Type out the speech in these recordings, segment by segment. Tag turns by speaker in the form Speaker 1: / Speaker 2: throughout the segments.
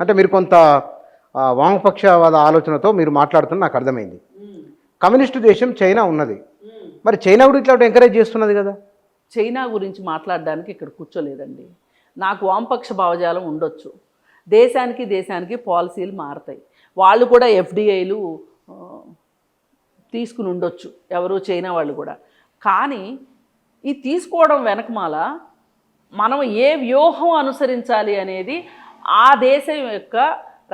Speaker 1: అంటే మీరు కొంత వామపక్షవాద ఆలోచనతో మీరు మాట్లాడుతున్న నాకు అర్థమైంది. కమ్యూనిస్టు దేశం చైనా ఉన్నది, మరి చైనా కూడా ఇట్లా ఎంకరేజ్ చేస్తున్నది కదా.
Speaker 2: చైనా గురించి మాట్లాడడానికి ఇక్కడ కూర్చోలేదండి. నాకు వామపక్ష భావజాలం ఉండొచ్చు, దేశానికి పాలసీలు మారతాయి, వాళ్ళు కూడా ఎఫ్డిఐలు తీసుకుని ఉండొచ్చు, ఎవరు చైనా వాళ్ళు కూడా. కానీ ఈ తీసుకోవడం వెనకమాల మనం ఏ వ్యూహం అనుసరించాలి అనేది ఆ దేశం యొక్క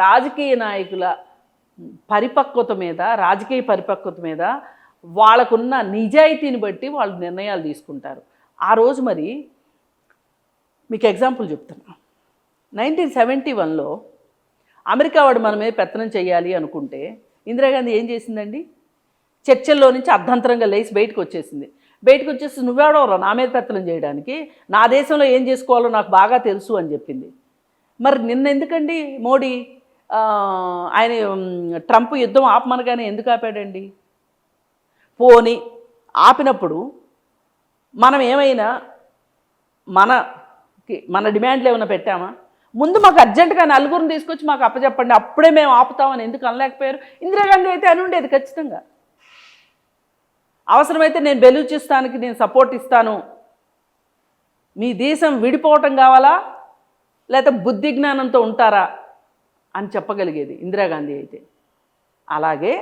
Speaker 2: రాజకీయ నాయకుల పరిపక్వత మీద, రాజకీయ పరిపక్వత మీద, వాళ్ళకున్న నిజాయితీని బట్టి వాళ్ళు నిర్ణయాలు తీసుకుంటారు. ఆ రోజు మరి మీకు ఎగ్జాంపుల్ చెప్తున్నా. 1971లో అమెరికా వాడు మన మీద పెత్తనం చేయాలి అనుకుంటే ఇందిరాగాంధీ ఏం చేసిందండి? చర్చల్లో నుంచి అర్ధంతరంగా లేచి బయటకు వచ్చేసింది. బయటకు వచ్చేసి నువ్వెవడవరా నా మీద పెత్తనం చేయడానికి, నా దేశంలో ఏం చేసుకోవాలో నాకు బాగా తెలుసు అని చెప్పింది. మరి నిన్న ఎందుకండి మోడీ ఆయన ట్రంప్ యుద్ధం ఆపమనగానే ఎందుకు ఆపాడండి? పోని ఆపినప్పుడు మనం ఏమైనా మన డిమాండ్లు ఏమైనా పెట్టామా? ముందు మాకు అర్జెంటుగా నలుగురిని తీసుకొచ్చి మాకు అప్పచెప్పండి, అప్పుడే మేము ఆపుతామని ఎందుకు అనలేకపోయారు? ఇందిరాగాంధీ అయితే అని ఉండేది ఖచ్చితంగా. అవసరమైతే నేను బెలూచిస్తాన్కి నేను సపోర్ట్ ఇస్తాను, మీ దేశం విడిపోవటం కావాలా లేకపోతే బుద్ధి జ్ఞానంతో ఉంటారా అని చెప్పగలిగేది ఇందిరాగాంధీ అయితే. అలాగే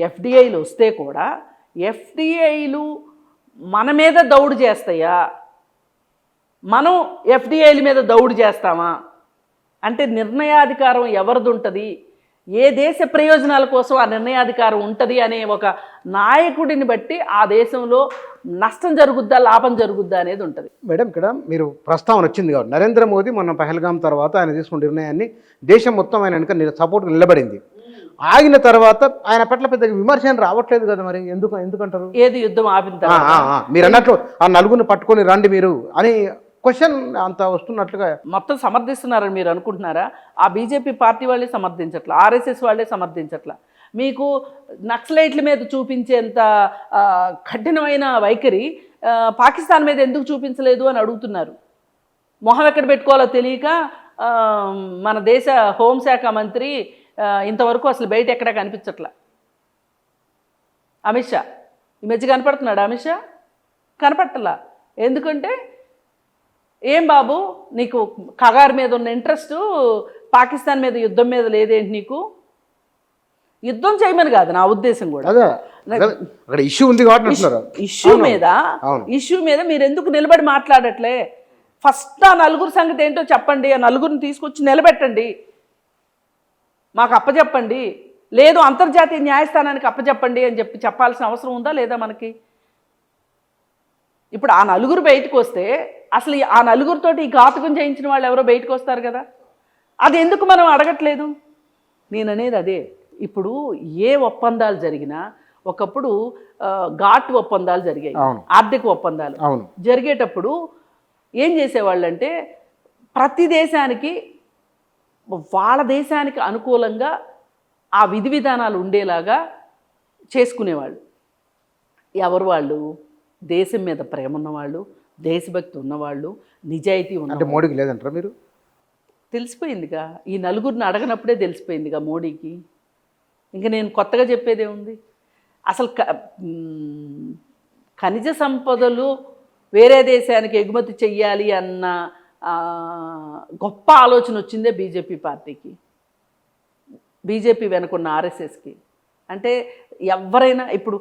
Speaker 2: ఎఫ్డిఐలు వస్తే కూడా ఎఫ్డిఐలు మన మీద దౌడు చేస్తాయా, మనం ఎఫ్డిఐల మీద దౌడు చేస్తామా అంటే నిర్ణయాధికారం ఎవరిది ఉంటుంది, ఏ దేశ ప్రయోజనాల కోసం ఆ నిర్ణయాధికారం ఉంటుంది అనే ఒక నాయకుడిని బట్టి ఆ దేశంలో నష్టం జరుగుద్దా లాభం జరుగుద్దా అనేది ఉంటుంది.
Speaker 1: మేడం, ఇక్కడ మీరు ప్రస్తావన వచ్చింది కాబట్టి నరేంద్ర మోదీ మొన్న పహల్గాం తర్వాత ఆయన తీసుకున్న నిర్ణయాన్ని దేశం మొత్తం ఆయన వెనుక సపోర్ట్ నిలబడింది. ఆగిన తర్వాత ఆయన పట్ల పెద్ద విమర్శన రావట్లేదు కదా, మరి ఎందుకంటారు?
Speaker 2: ఏది యుద్ధం ఆపిన తర్వాత
Speaker 1: మీరు అన్నట్లు ఆ నలుగురిని పట్టుకొని రండి మీరు అని క్వశ్చన్ అంత వస్తున్నట్లుగా
Speaker 2: మొత్తం సమర్థిస్తున్నారని మీరు అనుకుంటున్నారా? ఆ బీజేపీ పార్టీ వాళ్ళే సమర్థించట్లా, ఆర్ఎస్ఎస్ వాళ్ళే సమర్థించట్లా. మీకు నక్సలైట్ల మీద చూపించేంత కఠినమైన వైఖరి పాకిస్తాన్ మీద ఎందుకు చూపించలేదు అని అడుగుతున్నారు. మొహం ఎక్కడ పెట్టుకోవాలో తెలియక మన దేశ హోంశాఖ మంత్రి ఇంతవరకు అసలు బయట ఎక్కడా కనిపించట్లా. అమిత్ షా ఈ మధ్య కనపడుతున్నాడు, అమిత్ షా కనపట్టలా. ఎందుకంటే ఏం బాబు నీకు కగారు మీద ఉన్న ఇంట్రెస్ట్ పాకిస్తాన్ మీద యుద్ధం మీద లేదేంటి? నీకు యుద్ధం చేయమని కాదు నా ఉద్దేశం కూడా, ఇష్యూ మీద మీరు ఎందుకు నిలబడి మాట్లాడట్లే? ఫస్ట్ ఆ నలుగురు సంగతి ఏంటో చెప్పండి, ఆ నలుగురిని తీసుకొచ్చి నిలబెట్టండి, మాకు అప్పచెప్పండి, లేదు అంతర్జాతీయ న్యాయస్థానానికి అప్పచెప్పండి అని చెప్పాల్సిన అవసరం ఉందా లేదా మనకి? ఇప్పుడు ఆ నలుగురు బయటకు వస్తే అసలు ఆ నలుగురితోటి ఈ ఘాతుకం చేయించిన వాళ్ళు ఎవరో బయటకు వస్తారు కదా, అది ఎందుకు మనం అడగట్లేదు? నేను అనేది అదే. ఇప్పుడు ఏ ఒప్పందాలు జరిగినా ఒకప్పుడు ఘాట్ ఒప్పందాలు జరిగాయి, ఆర్థిక ఒప్పందాలు జరిగేటప్పుడు ఏం చేసేవాళ్ళంటే ప్రతి దేశానికి వాళ్ళ దేశానికి అనుకూలంగా ఆ విధి విధానాలు ఉండేలాగా చేసుకునేవాళ్ళు. ఎవరు వాళ్ళు? దేశం మీద ప్రేమ ఉన్నవాళ్ళు, దేశభక్తి ఉన్నవాళ్ళు, నిజాయితీ ఉన్న.
Speaker 1: అంటే మోడీకి లేదంటారా మీరు?
Speaker 2: తెలిసిపోయిందిగా, ఈ నలుగురిని అడగనప్పుడే తెలిసిపోయిందిగా మోడీకి. ఇంకా నేను కొత్తగా చెప్పేదే ఉంది? అసలు ఖనిజ సంపదలు వేరే దేశానికి ఎగుమతి చెయ్యాలి అన్న గొప్ప ఆలోచన వచ్చిందే బీజేపీ పార్టీకి, బీజేపీ వెనుకున్న ఆర్ఎస్ఎస్కి. అంటే ఎవరైనా ఇప్పుడు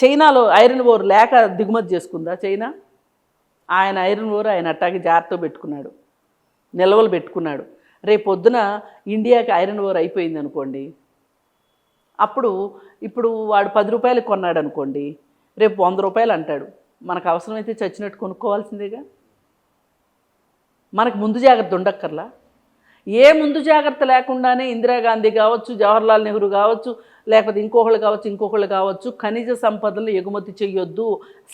Speaker 2: చైనాలో ఐరన్ ఓర్ లేక దిగుమతి చేసుకుందా చైనా? ఆయన ఐరన్ ఓర్ ఆయన అట్టాకి జాగ్రత్త పెట్టుకున్నాడు, నిల్వలు పెట్టుకున్నాడు. రేపు పొద్దున ఇండియాకి ఐరన్ ఓర్ అయిపోయింది అనుకోండి, అప్పుడు ఇప్పుడు వాడు 10 రూపాయలకు కొన్నాడు అనుకోండి, రేపు 100 రూపాయలు అంటాడు. మనకు అవసరమైతే చచ్చినట్టు కొనుక్కోవాల్సిందేగా. మనకు ముందు జాగ్రత్త ఉండక్కర్లా? ఏ ముందు జాగ్రత్త లేకుండానే ఇందిరాగాంధీ కావచ్చు, జవహర్లాల్ నెహ్రూ కావచ్చు, లేకపోతే ఇంకొకళ్ళు కావచ్చు ఖనిజ సంపదలను ఎగుమతి చెయ్యొద్దు,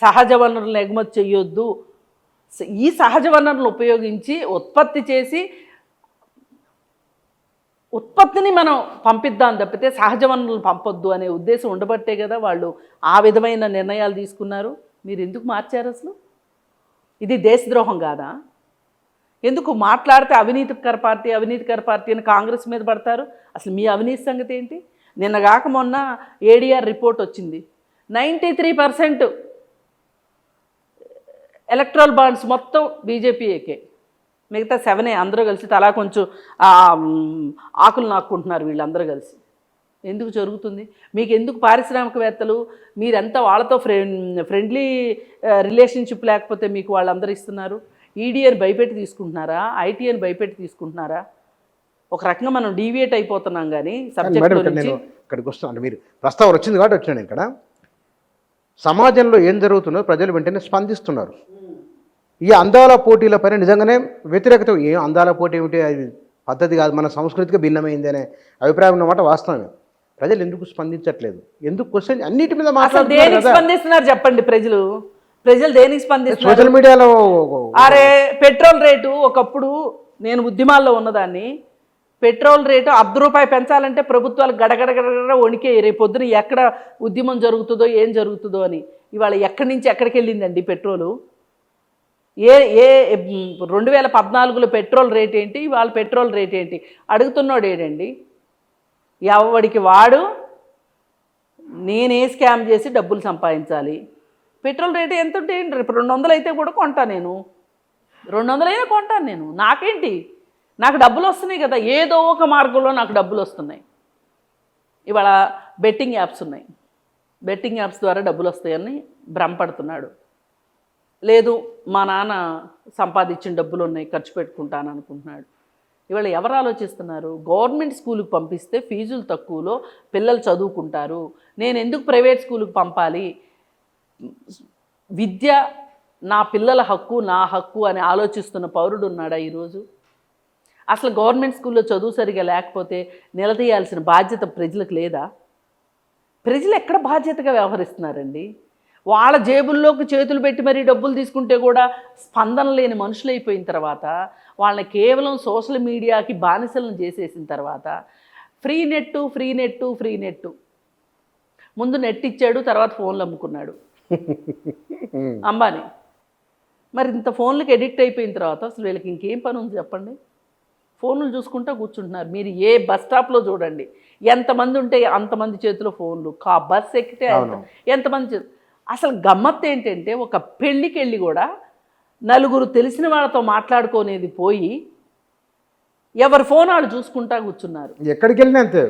Speaker 2: సహజ వనరులను ఎగుమతి చెయ్యొద్దు, ఈ సహజ వనరులను ఉపయోగించి ఉత్పత్తి చేసి ఉత్పత్తిని మనం పంపిద్దాం తప్పితే సహజ వనరులను పంపొద్దు అనే ఉద్దేశం ఉండబట్టే కదా వాళ్ళు ఆ విధమైన నిర్ణయాలు తీసుకున్నారు. మీరు ఎందుకు మార్చారు అసలు? ఇది దేశద్రోహం కాదా? ఎందుకు మాట్లాడితే అవినీతికర పార్టీ అని కాంగ్రెస్ మీద పడతారు? అసలు మీ అవినీతి సంగతి ఏంటి? నిన్న కాక మొన్న ఏడీఆర్ రిపోర్ట్ వచ్చింది. 93% ఎలక్ట్రల్ బాండ్స్ మొత్తం బీజేపీకే, మిగతా 7 అందరూ కలిసి తలా కొంచెం ఆకులు నాక్కుంటున్నారు వీళ్ళందరూ కలిసి. ఎందుకు జరుగుతుంది? మీకు ఎందుకు పారిశ్రామికవేత్తలు మీరంతా వాళ్ళతో ఫ్రెండ్లీ రిలేషన్షిప్ లేకపోతే మీకు వాళ్ళందరూ ఇస్తున్నారు? ఈడీఆర్ భయపెట్టి తీసుకుంటున్నారా? ఐటీఆర్ భయపెట్టి తీసుకుంటున్నారా? ఒక రకంగా మనం డీవియేట్ అయిపోతున్నాం కానీ సబ్జెక్ట్ నుంచి.
Speaker 1: ఇక్కడికి వస్తున్నాను, మీరు ప్రస్తావన వచ్చింది కాబట్టి వచ్చినాను. ఇక్కడ సమాజంలో ఏం జరుగుతుందో ప్రజలు వెంటనే స్పందిస్తున్నారు. ఈ అందాల పోటీల పైన నిజంగానే వ్యతిరేకత, ఏ అందాల పోటీ ఏమిటి, అది పద్ధతి కాదు, మన సంస్కృతికి భిన్నమైంది అనే అభిప్రాయం ఉన్నమాట వాస్తవమే. ప్రజలు ఎందుకు స్పందించట్లేదు? ఎందుకు క్వశ్చన్ అన్నిటి మీద
Speaker 2: స్పందిస్తున్నారు చెప్పండి? ప్రజలు దేనికి స్పందిస్తున్నారు?
Speaker 1: సోషల్ మీడియాలో
Speaker 2: అరే పెట్రోల్ రేటు, ఒకప్పుడు నేను ఉద్యమాల్లో ఉన్నదాన్ని, పెట్రోల్ రేటు ₹1 పెంచాలంటే ప్రభుత్వాలు గడగడగడ వణికే. రేపు పొద్దున ఎక్కడ ఉద్యమం జరుగుతుందో ఏం జరుగుతుందో అని. ఇవాళ ఎక్కడి నుంచి ఎక్కడికి వెళ్ళిందండి పెట్రోలు? 2014లో పెట్రోల్ రేట్ ఏంటి, ఇవాళ పెట్రోల్ రేట్ ఏంటి? అడుగుతున్నాడు ఏడండి? ఎవడికి వాడు నేనే స్కామ్ చేసి డబ్బులు సంపాదించాలి. పెట్రోల్ రేటు ఎంత ఉంటే రేపు 200 అయితే కూడా కొంటా నేను, 200 అయినా కొంటాను నేను. నాకేంటి, నాకు డబ్బులు వస్తున్నాయి కదా, ఏదో ఒక మార్గంలో నాకు డబ్బులు వస్తున్నాయి. ఇవాళ బెట్టింగ్ యాప్స్ ఉన్నాయి, బెట్టింగ్ యాప్స్ ద్వారా డబ్బులు వస్తాయని భ్రమపడుతున్నాడు. లేదు మా నాన్న సంపాదించిన డబ్బులు ఉన్నాయి ఖర్చు పెట్టుకుంటాను అనుకుంటున్నాడు. ఇవాళ ఎవరు ఆలోచిస్తున్నారు? గవర్నమెంట్ స్కూల్కి పంపిస్తే ఫీజులు తక్కువలో పిల్లలు చదువుకుంటారు, నేను ఎందుకు ప్రైవేట్ స్కూల్కి పంపాలి, విద్య నా పిల్లల హక్కు, నా హక్కు అని ఆలోచిస్తున్న పౌరుడు ఉన్నాడా ఈరోజు? అసలు గవర్నమెంట్ స్కూల్లో చదువు సరిగా లేకపోతే నిలదీయాల్సిన బాధ్యత ప్రజలకు లేదా? ప్రజలు ఎక్కడ బాధ్యతగా వ్యవహరిస్తున్నారండి? వాళ్ళ జేబుల్లోకి చేతులు పెట్టి మరీ డబ్బులు తీసుకుంటే కూడా స్పందన లేని మనుషులు అయిపోయిన తర్వాత, వాళ్ళని కేవలం సోషల్ మీడియాకి బానిసలను చేసేసిన తర్వాత ఫ్రీ నెట్టు ముందు నెట్ ఇచ్చాడు, తర్వాత ఫోన్లు అమ్ముకున్నాడు అంబానీ. మరి ఇంత ఫోన్లకి ఎడిక్ట్ అయిపోయిన తర్వాత అసలు వీళ్ళకి ఇంకేం పని ఉంది చెప్పండి? ఫోన్లు చూసుకుంటూ కూర్చుంటున్నారు. మీరు ఏ బస్ స్టాప్లో చూడండి, ఎంతమంది ఉంటే అంతమంది చేతిలో ఫోన్లు. బస్ ఎక్కితే ఎంతమంది అసలు గమ్మత్తు ఏంటంటే, ఒక పెళ్ళికి వెళ్ళి కూడా నలుగురు తెలిసిన వాళ్ళతో మాట్లాడుకునేది పోయి ఎవరి ఫోన్ వాళ్ళు చూసుకుంటా కూర్చున్నారు.
Speaker 1: ఎక్కడికి వెళ్ళినా అంతే,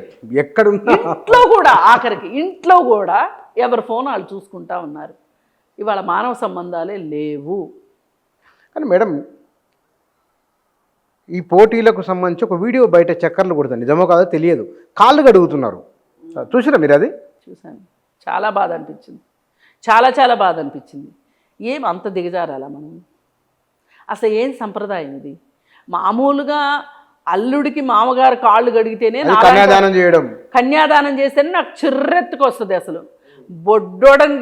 Speaker 2: ఇంట్లో కూడా, ఆఖరికి ఇంట్లో కూడా ఎవరి ఫోన్ వాళ్ళు చూసుకుంటా ఉన్నారు. ఇవాళ మానవ సంబంధాలే లేవు.
Speaker 1: కానీ మేడం, ఈ పోటీలకు సంబంధించి ఒక వీడియో బయట చక్కర్లు కొడుతుంది, నిజమో కాదో తెలియదు, కాళ్ళు కడుగుతున్నారు. చూసినా మీరు అది?
Speaker 2: చూశాను. చాలా బాధ అనిపించింది, చాలా బాధ అనిపించింది. ఏం అంత దిగజారాలా మనం? అసలు ఏం సంప్రదాయం ఇది? మామూలుగా అల్లుడికి మామగారు కాళ్ళు కడిగితేనే కన్యాదానం చేస్తేనే నాకు చిర్రెత్తుకు వస్తుంది. అసలు బొడ్డోడం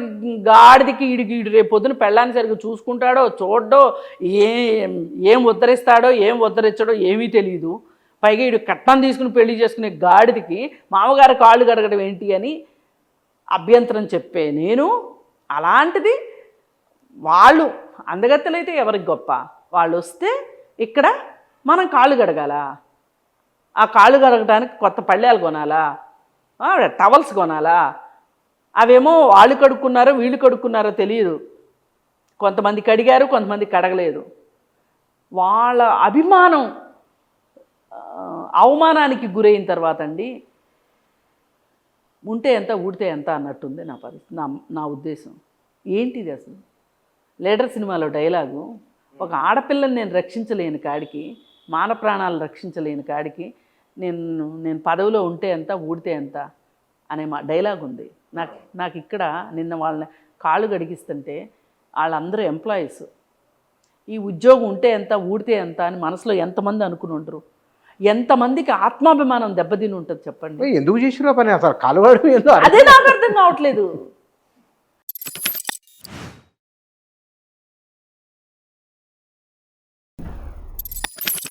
Speaker 2: గాడిదికి ఈడికి రేపు పొద్దున పెళ్ళాన్ని సరిగ్గా చూసుకుంటాడో చూడ్డో, ఏం ఉద్ధరిస్తాడో ఏం ఉద్ధరించడో ఏమీ తెలియదు. పైగా ఈడు కట్నం తీసుకుని పెళ్లి చేసుకునే గాడిదికి మామగారు కాళ్ళు కడగడం ఏంటి అని అభ్యంతరం చెప్పే నేను, అలాంటిది వాళ్ళు అందగత్తెలైతే ఎవరికి గొప్ప? వాళ్ళు వస్తే ఇక్కడ మనం కాళ్ళు కడగాల, ఆ కాళ్ళు కడగడానికి కొత్త పళ్ళేలు కొనాలా, టవల్స్ కొనాలా? అవేమో వాళ్ళు కడుక్కున్నారో వీళ్ళు కడుక్కున్నారో తెలియదు. కొంతమంది కడిగారు, కొంతమంది కడగలేదు. వాళ్ళ అభిమానం అవమానానికి గురైన తర్వాత అండి, ఉంటే ఎంత ఊడితే ఎంత అన్నట్టుంది నా పరిస్థితి, నా ఉద్దేశం. ఏంటిది అసలు? లీడర్ సినిమాలో డైలాగు, ఒక ఆడపిల్లని నేను రక్షించలేని కాడికి, మాన ప్రాణాలు రక్షించలేని కాడికి నేను పదవిలో ఉంటే ఎంత ఊడితే ఎంత అనే డైలాగ్ ఉంది. నాకు ఇక్కడ నిన్న వాళ్ళని కాళ్ళు గడిగిస్తుంటే వాళ్ళందరూ ఎంప్లాయీస్, ఈ ఉద్యోగం ఉంటే ఎంత ఊడితే ఎంత అని మనసులో ఎంతమంది అనుకుని ఉంటారు? ఎంతమందికి ఆత్మాభిమానం దెబ్బతిని ఉంటుంది చెప్పండి?
Speaker 1: ఎందుకు చేసినా పని అసలు కాలువాడు?
Speaker 2: అదే నాకు అర్థం కావట్లేదు.